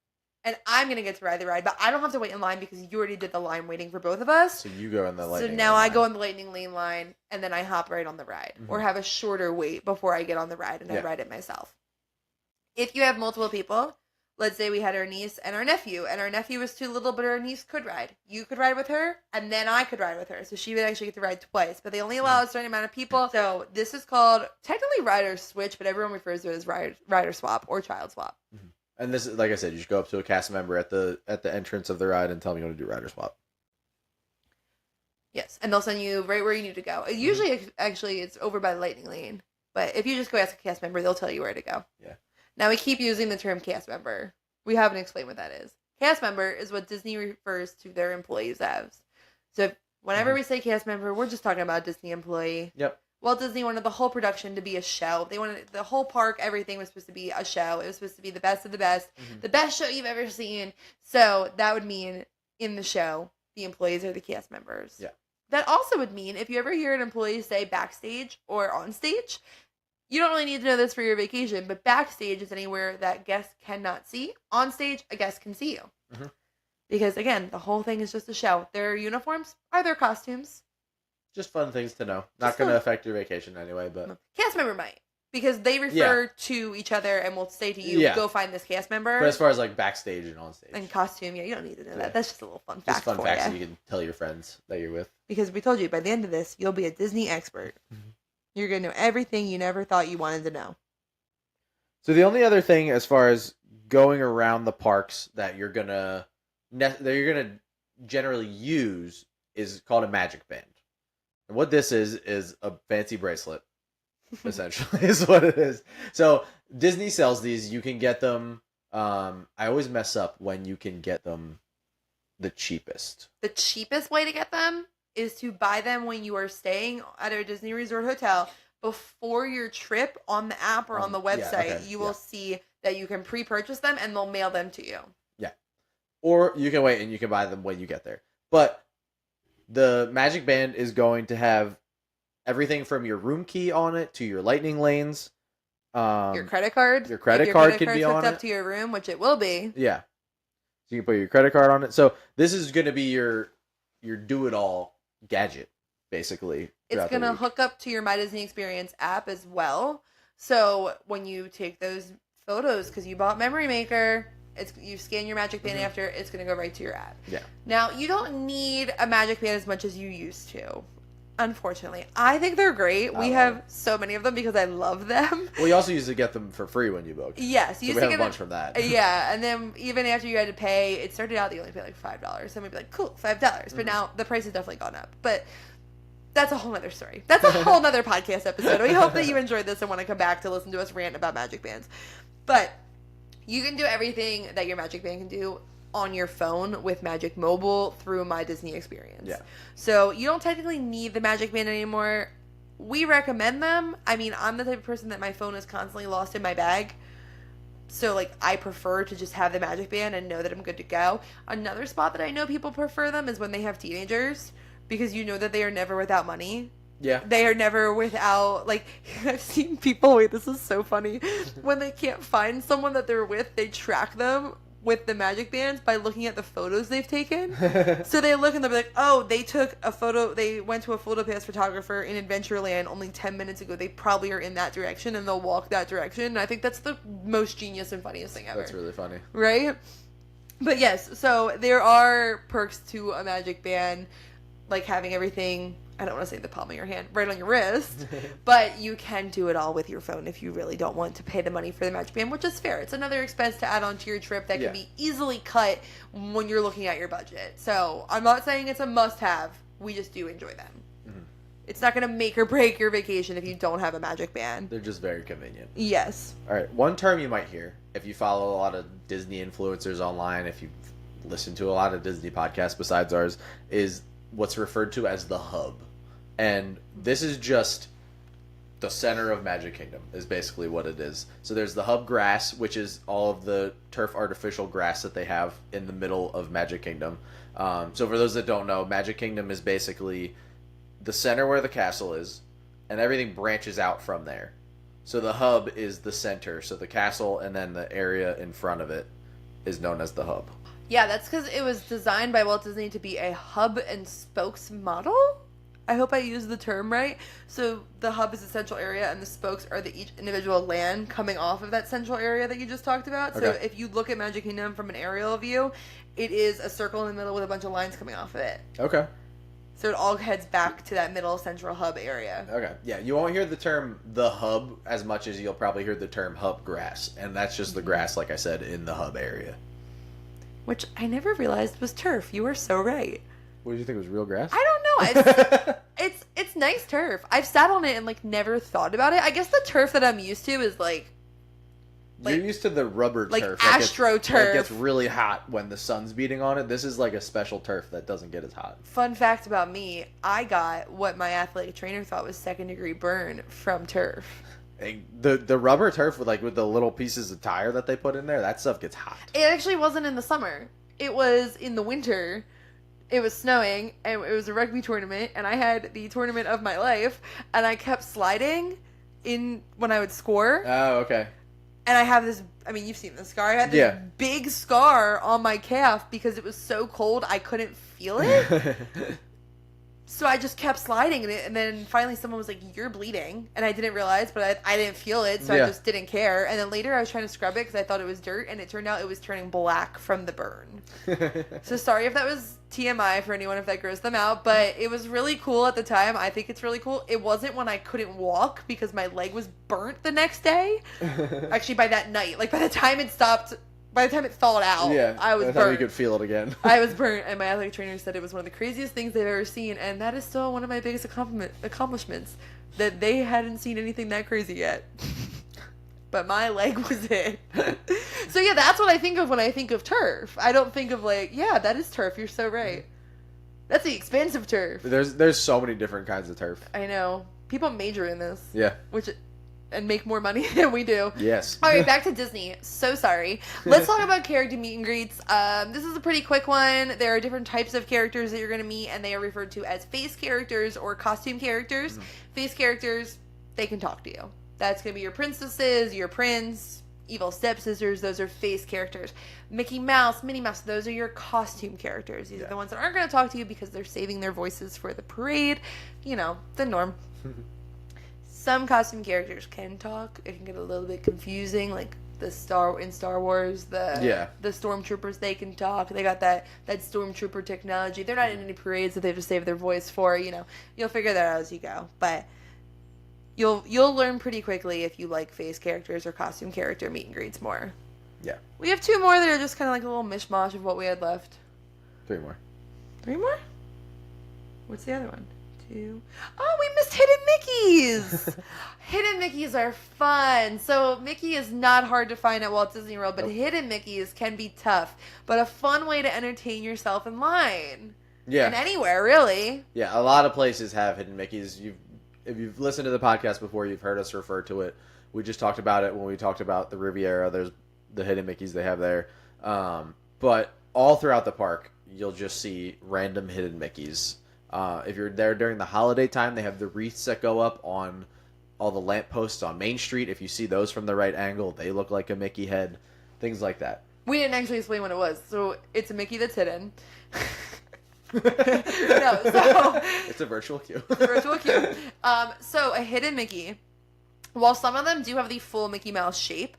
and I'm going to get to ride the ride, but I don't have to wait in line because you already did the line waiting for both of us. So you go in the lightning lane. So now I go line. in the lightning lane line, and then I hop right on the ride. Or have a shorter wait before I get on the ride, and I ride it myself. If you have multiple people, let's say we had our niece and our nephew was too little, but our niece could ride. You could ride with her, and then I could ride with her. So she would actually get to ride twice, but they only allow a certain amount of people. So this is called technically Rider Switch, but everyone refers to it as Rider Swap or Child Swap. And this is, like I said, you just go up to a cast member at the entrance of the ride and tell them you want to do Rider Swap. Yes, and they'll send you right where you need to go. Usually, actually, it's over by the lightning lane. But if you just go ask a cast member, they'll tell you where to go. Yeah. Now, we keep using the term cast member. We haven't explained what that is. Cast member is what Disney refers to their employees as. So whenever we say cast member, we're just talking about a Disney employee. Yep. Walt Disney wanted the whole production to be a show. They wanted the whole park, everything was supposed to be a show. It was supposed to be the best of the best, the best show you've ever seen. So that would mean in the show, the employees are the cast members. Yeah. That also would mean if you ever hear an employee say backstage or on stage, you don't really need to know this for your vacation, but backstage is anywhere that guests cannot see. On stage, a guest can see you. Because, again, the whole thing is just a show. Their uniforms are their costumes. Just fun things to know. Not going to affect your vacation anyway, but... Cast member might. Because they refer to each other and will say to you, go find this cast member. But as far as, like, backstage and on stage. And costume, you don't need to know that. That's just a little fun fact just fun for facts you. that you can tell your friends that you're with. Because we told you, by the end of this, you'll be a Disney expert. You're going to know everything you never thought you wanted to know. So the only other thing as far as going around the parks that you're gonna generally use is called a magic band. And what this is a fancy bracelet, essentially, is what it is. So Disney sells these. You can get them. I always mess up when you can get them the cheapest. The cheapest way to get them is to buy them when you are staying at a Disney Resort hotel before your trip on the app or on the website. Yeah, okay, you will see that you can pre-purchase them and they'll mail them to you. Yeah. Or you can wait and you can buy them when you get there. But the Magic Band is going to have everything from your room key on it to your lightning lanes. Your credit card. Your credit if card your can be on hooked it. up to your room, which it will be. Yeah. So you can put your credit card on it. So this is going to be your do-it-all gadget, basically. It's going to hook up to your My Disney Experience app as well. So when you take those photos, because you bought Memory Maker, you scan your Magic Band after, it's going to go right to your app. Yeah. Now, you don't need a Magic Band as much as you used to. Unfortunately, I think they're great. We have so many of them because I love them. Well, you also used to get them for free when you booked. Yes, you used to get a bunch from that. Yeah, and then even after you had to pay, it started out that you only paid like $5. So maybe like, cool, $5. But now the price has definitely gone up. But that's a whole other story. That's a whole other podcast episode. We hope that you enjoyed this and want to come back to listen to us rant about Magic Bands. But you can do everything that your Magic Band can do on your phone with Magic Mobile through My Disney Experience. Yeah. So you don't technically need the Magic Band anymore. We recommend them. I mean, I'm the type of person that my phone is constantly lost in my bag. So, like, I prefer to just have the Magic Band and know that I'm good to go. Another spot that I know people prefer them is when they have teenagers, because you know that they are never without money. Yeah. They are never without, like, I've seen people, wait, this is so funny. When they can't find someone that they're with, they track them with the Magic Bands by looking at the photos they've taken. So they look and they'll be like, oh, they took a photo, they went to a PhotoPass photographer in Adventureland only 10 minutes ago. They probably are in that direction and they'll walk that direction. And I think that's the most genius and funniest thing ever. That's really funny. Right? But yes, so there are perks to a Magic Band, like having everything, I don't want to say the palm of your hand, right on your wrist, but you can do it all with your phone if you really don't want to pay the money for the Magic Band, which is fair. It's another expense to add on to your trip that can be easily cut when you're looking at your budget. So I'm not saying it's a must-have. We just do enjoy them. Mm-hmm. It's not going to make or break your vacation if you don't have a Magic Band. They're just very convenient. Yes. All right. One term you might hear if you follow a lot of Disney influencers online, if you listen to a lot of Disney podcasts besides ours, is what's referred to as the hub. And this is just the center of Magic Kingdom is basically what it is. So there's the hub grass, which is all of the turf artificial grass that they have in the middle of Magic Kingdom. So for those that don't know, Magic Kingdom is basically the center where the castle is, and everything branches out from there. So the hub is the center. So the castle and then the area in front of it is known as the hub. Yeah, that's because it was designed by Walt Disney to be a hub and spokes model. I hope I used the term right. So the hub is the central area and the spokes are each individual land coming off of that central area that you just talked about. Okay. So if you look at Magic Kingdom from an aerial view, it is a circle in the middle with a bunch of lines coming off of it. Okay. So it all heads back to that middle central hub area. Okay. Yeah, you won't hear the term the hub as much as you'll probably hear the term hub grass. And that's just the grass, like I said, in the hub area. Which I never realized was turf. You are so right. What did you think was real grass? I don't know. It's nice turf. I've sat on it and like never thought about it. I guess the turf that I'm used to is like you're used to the rubber like turf. AstroTurf. That gets really hot when the sun's beating on it. This is like a special turf that doesn't get as hot. Fun fact about me, I got what my athletic trainer thought was second-degree burn from turf. The rubber turf with the little pieces of tire that they put in there, that stuff gets hot. It actually wasn't in the summer. It was in the winter. It was snowing, and it was a rugby tournament, and I had the tournament of my life, and I kept sliding in when I would score. Oh, okay. And I have this, I mean, you've seen this scar. I had this big scar on my calf because it was so cold I couldn't feel it. So I just kept sliding, and then finally someone was like, "You're bleeding," and I didn't realize, but I didn't feel it, so I just didn't care. And then later I was trying to scrub it because I thought it was dirt, and it turned out it was turning black from the burn. So sorry if that was TMI for anyone if that grossed them out, but it was really cool at the time. I think it's really cool. It wasn't when I couldn't walk because my leg was burnt the next day. Actually, by that night, like by the time it stopped By the time it thawed out, Yeah, I was by the time you burnt. could feel it again. I was burnt, and my athletic trainer said it was one of the craziest things they've ever seen, and that is still one of my biggest accomplishments, that they hadn't seen anything that crazy yet. But my leg was it. So yeah, that's what I think of when I think of turf. I don't think of like, yeah, that is turf. You're so right. That's the expensive turf. There's so many different kinds of turf. I know. People major in this. Yeah. And make more money than we do. Yes. All right, back to Disney. So sorry. Let's talk about character meet and greets. This is a pretty quick one. There are different types of characters that you're going to meet, and they are referred to as face characters or costume characters. Mm-hmm. Face characters, they can talk to you. That's going to be your princesses, your prince, evil stepsisters. Those are face characters. Mickey Mouse, Minnie Mouse, those are your costume characters. These are the ones that aren't going to talk to you because they're saving their voices for the parade. You know, the norm. Some costume characters can talk. It can get a little bit confusing, like in Star Wars, the stormtroopers, they can talk. They got that stormtrooper technology. They're not in any parades that they have to save their voice for. You know, you'll figure that out as you go. But you'll learn pretty quickly if you like face characters or costume character meet and greets more. Yeah. We have 2 more that are just kind of like a little mishmash of what we had left. 3 more. 3 more? What's the other one? 2. Oh, we missed Hidden Mickeys! Hidden Mickeys are fun. So Mickey is not hard to find at Walt Disney World, but nope. Hidden Mickeys can be tough, but a fun way to entertain yourself in line. Yeah. And anywhere, really. Yeah, a lot of places have Hidden Mickeys. If you've listened to the podcast before, you've heard us refer to it. We just talked about it when we talked about the Riviera. There's the Hidden Mickeys they have there. But all throughout the park, you'll just see random Hidden Mickeys. If you're there during the holiday time, they have the wreaths that go up on all the lampposts on Main Street. If you see those from the right angle, they look like a Mickey head. Things like that. We didn't actually explain what it was. So it's a Mickey that's hidden. It's a virtual queue. It's a virtual queue. So a hidden Mickey, while some of them do have the full Mickey Mouse shape,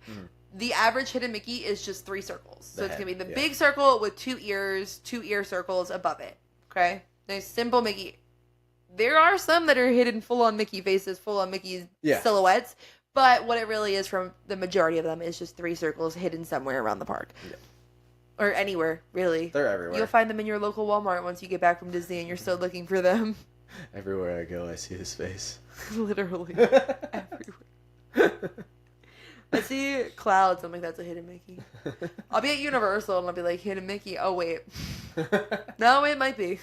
the average hidden Mickey is just 3 circles. So it's going to be the big circle with 2 ears, 2 ear circles above it. Okay? Nice simple Mickey. There are some that are hidden full-on Mickey faces, full-on Mickey silhouettes, but what it really is from the majority of them is just 3 circles hidden somewhere around the park. Yeah. Or anywhere, really. They're everywhere. You'll find them in your local Walmart once you get back from Disney and you're still looking for them. Everywhere I go, I see his face. Literally. Everywhere. I see clouds. I'm like, that's a hidden Mickey. I'll be at Universal and I'll be like, hidden Mickey. Oh, wait. No, it might be.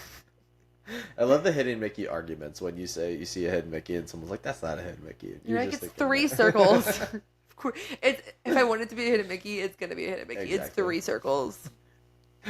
I love the hidden Mickey arguments when you say you see a hidden Mickey and someone's like, that's not a hidden Mickey. You're like, it's 3 circles. Of course. If I want it to be a hidden Mickey, it's going to be a hidden Mickey. Exactly. It's 3 circles.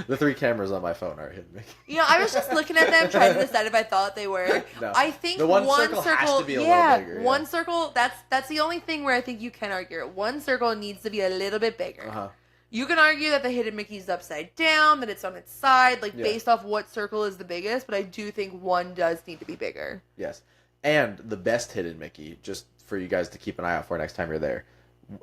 The 3 cameras on my phone are hidden Mickey. You know, I was just looking at them trying to decide if I thought they were. No. I think the one circle has to be a little bigger. One circle, that's the only thing where I think you can argue. One circle needs to be a little bit bigger. Uh-huh. You can argue that the hidden Mickey's upside down, that it's on its side, based off what circle is the biggest, but I do think one does need to be bigger. Yes. And the best hidden Mickey, just for you guys to keep an eye out for next time you're there,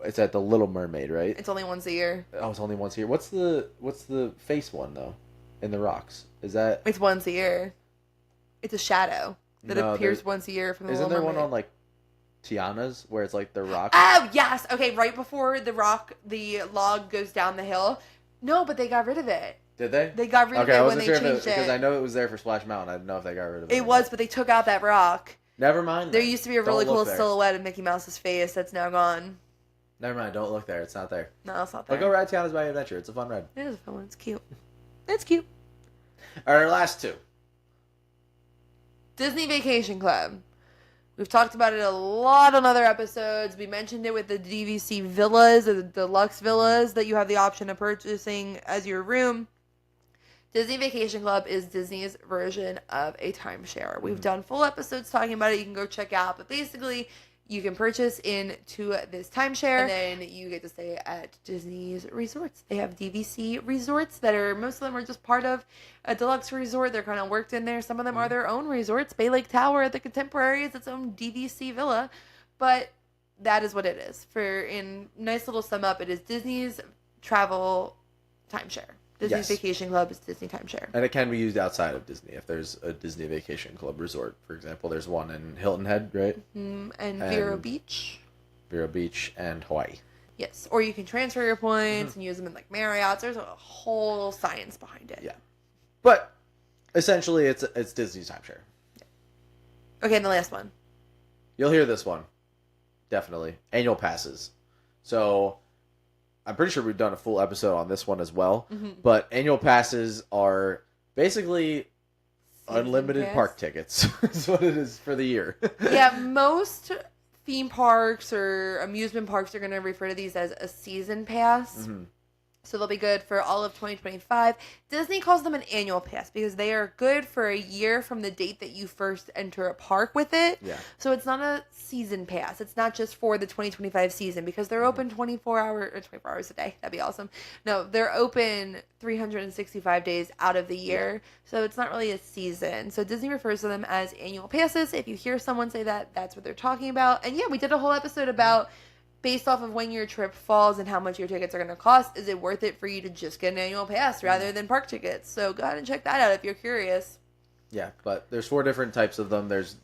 it's at the Little Mermaid, right? It's only once a year. Oh, it's only once a year. What's the face one, though, in the rocks? Is that... It's once a year. It's a shadow that appears once a year from the Little Mermaid. Isn't there one on, Tiana's, where it's the rock? Oh, yes. Okay, right before the log goes down the hill. No, but they got rid of it. Did they? They got rid of it when they changed it. Because I know it was there for Splash Mountain. I didn't know if they got rid of it. It was, but they took out that rock. Never mind. There used to be a really cool silhouette of Mickey Mouse's face that's now gone. Never mind. Don't look there. It's not there. No, it's not there. But go ride Tiana's Bayou Adventure. It's a fun ride. It is a fun one. It's cute. It's cute. Our last 2. Disney Vacation Club. We've talked about it a lot on other episodes. We mentioned it with the DVC villas, or the deluxe villas that you have the option of purchasing as your room. Disney Vacation Club is Disney's version of a timeshare. We've done full episodes talking about it. You can go check out. But basically, you can purchase into this timeshare, and then you get to stay at Disney's resorts. They have DVC resorts most of them are just part of a deluxe resort. They're kind of worked in there. Some of them are their own resorts. Bay Lake Tower at the Contemporary is its own DVC villa. But that is what it is. In nice little sum up, it is Disney's travel timeshare. Disney's Vacation Club is Disney timeshare. And it can be used outside of Disney. If there's a Disney Vacation Club resort, for example, there's one in Hilton Head, right? And Vero Beach. Vero Beach and Hawaii. Yes, or you can transfer your points and use them in like Marriott's. There's a whole science behind it. Yeah, but essentially, it's Disney's timeshare. Okay, and the last one. You'll hear this one, definitely. Annual passes. So, I'm pretty sure we've done a full episode on this one as well. But annual passes are basically unlimited park tickets. That's what it is for the year. Yeah, most theme parks or amusement parks are going to refer to these as a season pass. So they'll be good for all of 2025. Disney calls them an annual pass because they are good for a year from the date that you first enter a park with it. Yeah. So it's not a season pass. It's not just for the 2025 season because they're open 24 hours a day. That'd be awesome. No, they're open 365 days out of the year. So it's not really a season. So Disney refers to them as annual passes. If you hear someone say that, that's what they're talking about. And yeah, we did a whole episode about based off of when your trip falls and how much your tickets are going to cost, is it worth it for you to just get an annual pass rather than park tickets? So go ahead and check that out if you're curious. Yeah, but there's 4 different types of them. There's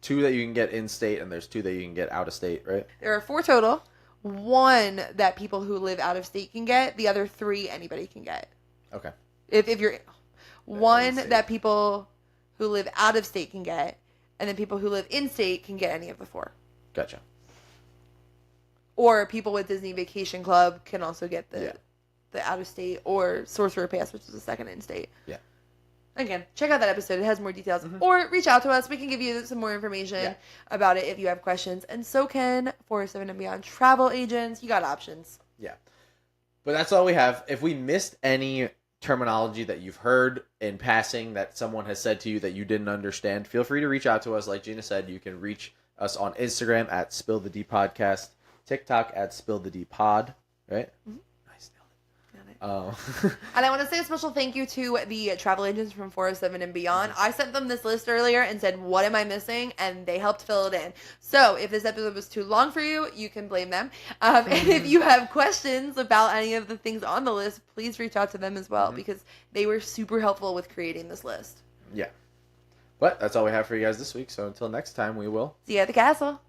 2 that you can get in state, and there's 2 that you can get out of state, right? There are 4 total. 1 that people who live out of state can get. The other 3 anybody can get. Okay. If you're 1 that people who live out of state can get, and then people who live in state can get any of the 4. Gotcha. Or people with Disney Vacation Club can also get the out of state or Sorcerer Pass, which is the second in state. Yeah. Again, check out that episode. It has more details. Or reach out to us. We can give you some more information about it if you have questions. And so can 407 and Beyond travel agents. You got options. Yeah. But that's all we have. If we missed any terminology that you've heard in passing that someone has said to you that you didn't understand, feel free to reach out to us. Like Gina said, you can reach us on Instagram at Spill the D Podcast. TikTok at Spill the D Pod, right? Nice, nailed it. And I want to say a special thank you to the travel agents from 407 and Beyond. I sent them this list earlier and said, what am I missing? And they helped fill it in. So if this episode was too long for you, you can blame them. And if you have questions about any of the things on the list, please reach out to them as well because they were super helpful with creating this list. Yeah. But that's all we have for you guys this week. So until next time, we will see you at the castle.